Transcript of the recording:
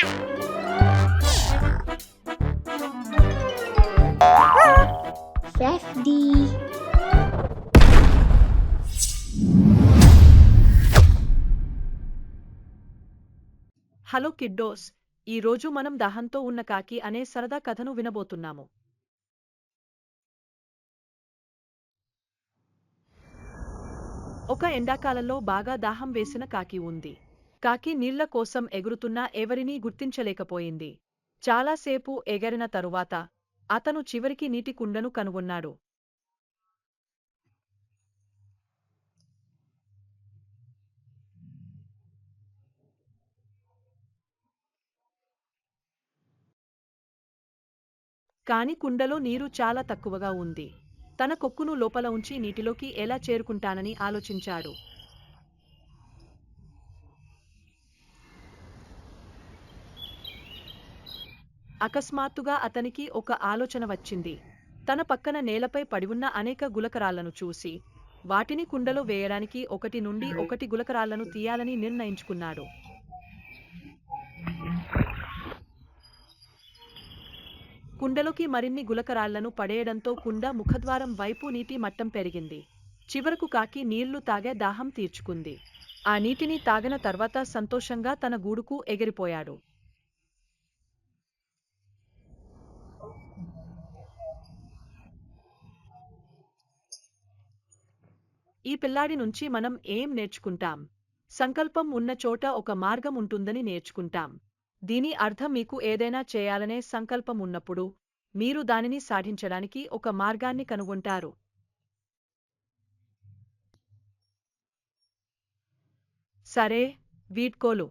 Safety. Hello కిడ్డోస్, ఈ రోజు మనం దాహంతో ఉన్న కాకి అనే సరదా కథను వినబోతున్నాము. ఒక ఎండాకాలంలో బాగా దాహం వేసిన కాకి ఉంది. కాకి నీళ్ల కోసం ఎగురుతున్నా ఎవరినీ గుర్తించలేకపోయింది. చాలాసేపు ఎగరిన తరువాత అతను చివరికి నీటి కుండను కనుగొన్నాడు. కాని కుండలో నీరు చాలా తక్కువగా ఉంది. తన కొక్కును లోపల ఉంచి నీటిలోకి ఎలా చేరుకుంటానని ఆలోచించాడు. అకస్మాత్తుగా అతనికి ఒక ఆలోచన వచ్చింది. తన పక్కన నేలపై పడివున్న అనేక గులకరాళ్లను చూసి, వాటిని కుండలో వేయడానికి 1 నుండి 1 గులకరాళ్లను తీయాలని నిర్ణయించుకున్నాడు. కుండలోకి మరిన్ని గులకరాళ్లను పడేయడంతో కుండ ముఖద్వారం వైపు నీటి మట్టం పెరిగింది. చివరకు కాకి నీళ్లు తాగే దాహం తీర్చుకుంది. ఆ నీటిని తాగిన తర్వాత సంతోషంగా తన గూడుకు ఎగిరిపోయాడు. ఈ పిల్లాడి నుంచి మనం ఏం నేర్చుకుంటాం? సంకల్పం ఉన్న చోట ఒక మార్గం ఉంటుందని నేర్చుకుంటాం. దీని అర్థం మీకు ఏదైనా చేయాలనే సంకల్పం ఉన్నప్పుడు, మీరు దానిని సాధించడానికి ఒక మార్గాన్ని కనుగొంటారు. సరే, వీడ్కోలు.